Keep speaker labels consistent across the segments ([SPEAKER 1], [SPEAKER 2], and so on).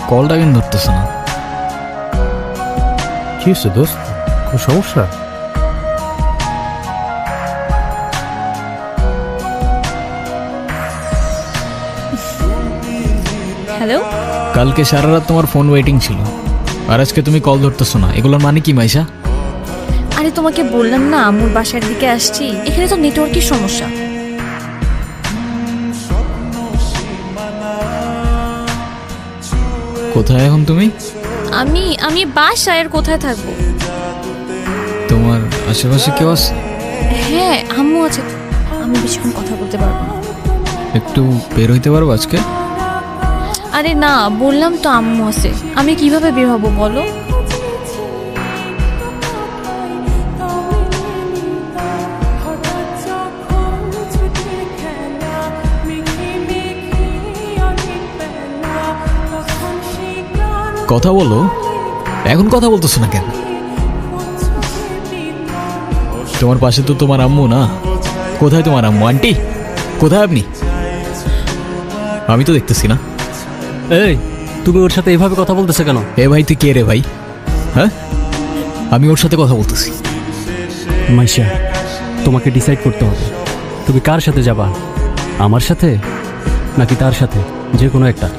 [SPEAKER 1] কলটা কেন ধরতেছ না?
[SPEAKER 2] কি হচ্ছে দোস্ত, কোনো সমস্যা?
[SPEAKER 3] হ্যালো,
[SPEAKER 1] কালকে সারা রাত তোমার ফোন ওয়েটিং ছিল, আর আজকে তুমি কল ধরতেছো না। এগুলোর মানে কি মাইশা?
[SPEAKER 3] আরে তোমাকে বললাম না আম্মুর বাসার দিকে আসছি, এখানে তো নেটওয়ার্কের সমস্যা।
[SPEAKER 1] কোথায় এখন তুমি?
[SPEAKER 3] আমি আমি বাসায়, আর কোথায় থাকবো?
[SPEAKER 1] তোমার আশেপাশে কেউ আছে?
[SPEAKER 3] হ্যাঁ, আম্মু আছে। আমি বেশিক্ষণ কথা বলতে পারবো না।
[SPEAKER 1] একটু বের হইতে পারবো আজকে?
[SPEAKER 3] আরে না, বললাম তো আম্মু আছে। আমি কিভাবে বের হবো বলো?
[SPEAKER 1] কথা বলো, এখন কথা বলতেছো না কেন? তোমার পাশে তো তোমার আম্মু না। কোথায় তোমার আম্মু? আন্টি কোথায় আপনি? আমি তো দেখতেছি না।
[SPEAKER 2] এই, তুমি ওর সাথে এভাবে কথা বলতেছো কেন?
[SPEAKER 1] এ ভাই, তুই কে রে ভাই? হ্যাঁ, আমি ওর সাথে কথা বলতেছি।
[SPEAKER 2] মাইশা, তোমাকে ডিসাইড করতে হবে তুমি কার সাথে যাবা, আমার সাথে নাকি তার সাথে, যে কোনো একটা।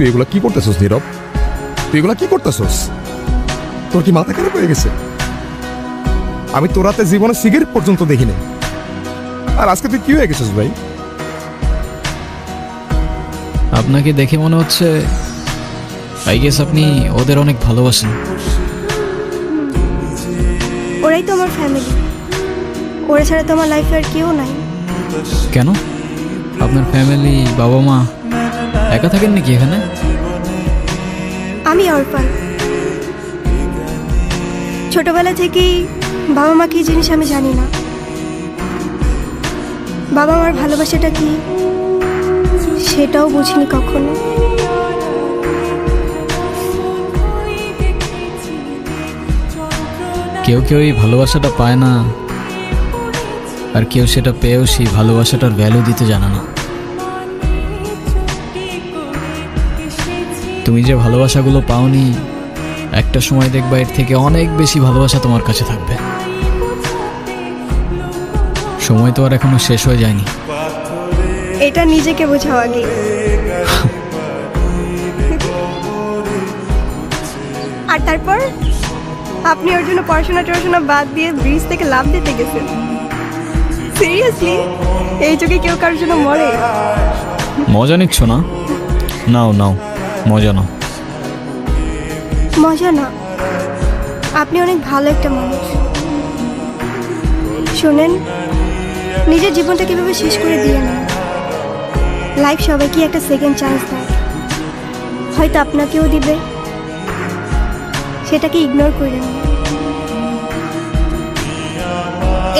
[SPEAKER 4] তুই এগুলা কি করতেছস নীরব? তুই এগুলা কি করতেছস? তোর কি মাথা খারাপ হয়ে গেছে? আমি তোর হাতে জীবনে সিগারেট পর্যন্ত দেখিনি, আর আজকে তুই কি হয়ে গেছিস ভাই?
[SPEAKER 1] আপনাকে দেখে মনে হচ্ছে আই গেস আপনি ওদের অনেক ভালোবাসেন।
[SPEAKER 5] ওরাই তো আমার ফ্যামিলি, ওরা ছাড়া তো আমার লাইফে আর কেউ নাই।
[SPEAKER 1] কেন? আপনার ফ্যামিলি, বাবা মা একা থাকেন নাকি এখানে?
[SPEAKER 5] আমি অরফান। ছোটবেলা থেকেই বাবা মা কি জিনিস আমি জানি না। বাবা মার ভালোবাসাটা কি সেটাও বুঝিনি কখনো।
[SPEAKER 1] কেউ কেউ এই ভালোবাসাটা পায় না, আর কেউ সেটা পেয়েও সেই ভালোবাসাটার ভ্যালু দিতে জানে না। তুমি যে ভালোবাসাগুলো পাওনি, একটা সময় দেখবা এর থেকে অনেক বেশি ভালোবাসা তোমার কাছে থাকবে। সময় তো আর এখনো শেষ হয়ে যায়নি।
[SPEAKER 5] এটা নিজেকে বোঝাও আগে। আর তারপর আপনি ওর জন্য পড়াশোনা বাদ দিয়ে ব্রিজ থেকে লাফ দিতে গেছেন। সিরিয়াসলি, এই যুগে কেউ কারোর জন্য মরে?
[SPEAKER 1] মজা নিচ্ছ না? নাও নাও, মজা নাও।
[SPEAKER 5] মজা না, আপনি অনেক ভালো একটা মানুষ। শোনেন, নিজের জীবনটা কিভাবে শেষ করে দিয়ে না। লাইফ সবাইকে একটা সেকেন্ড চান্স দেয়, হয়তো আপনাকেও দিবে, সেটাকে ইগনোর করে না।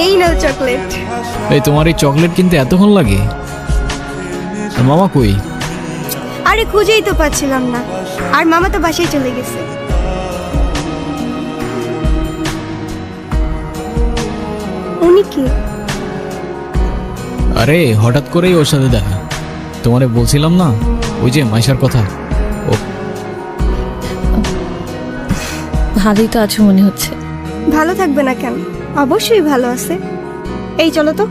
[SPEAKER 5] এই নাও চকলেট।
[SPEAKER 1] এই তোমার এই চকলেট কিনতে এতক্ষণ লাগে? আর মামা কই?
[SPEAKER 5] আরে খুঁজেই তো পাচ্ছিলাম না, আর মামা তো বাসায় চলে গেছে। উনি কি?
[SPEAKER 1] আরে হঠাৎ করেই ওর সাথে দেখা। তোমারে বলছিলাম না ওই যে মাইশার কথা। ও
[SPEAKER 3] ভালোই তো আছো মনে হচ্ছে।
[SPEAKER 5] ভালো থাকবে না কেন? অবশ্যই ভালো আছে। এই চলো তো।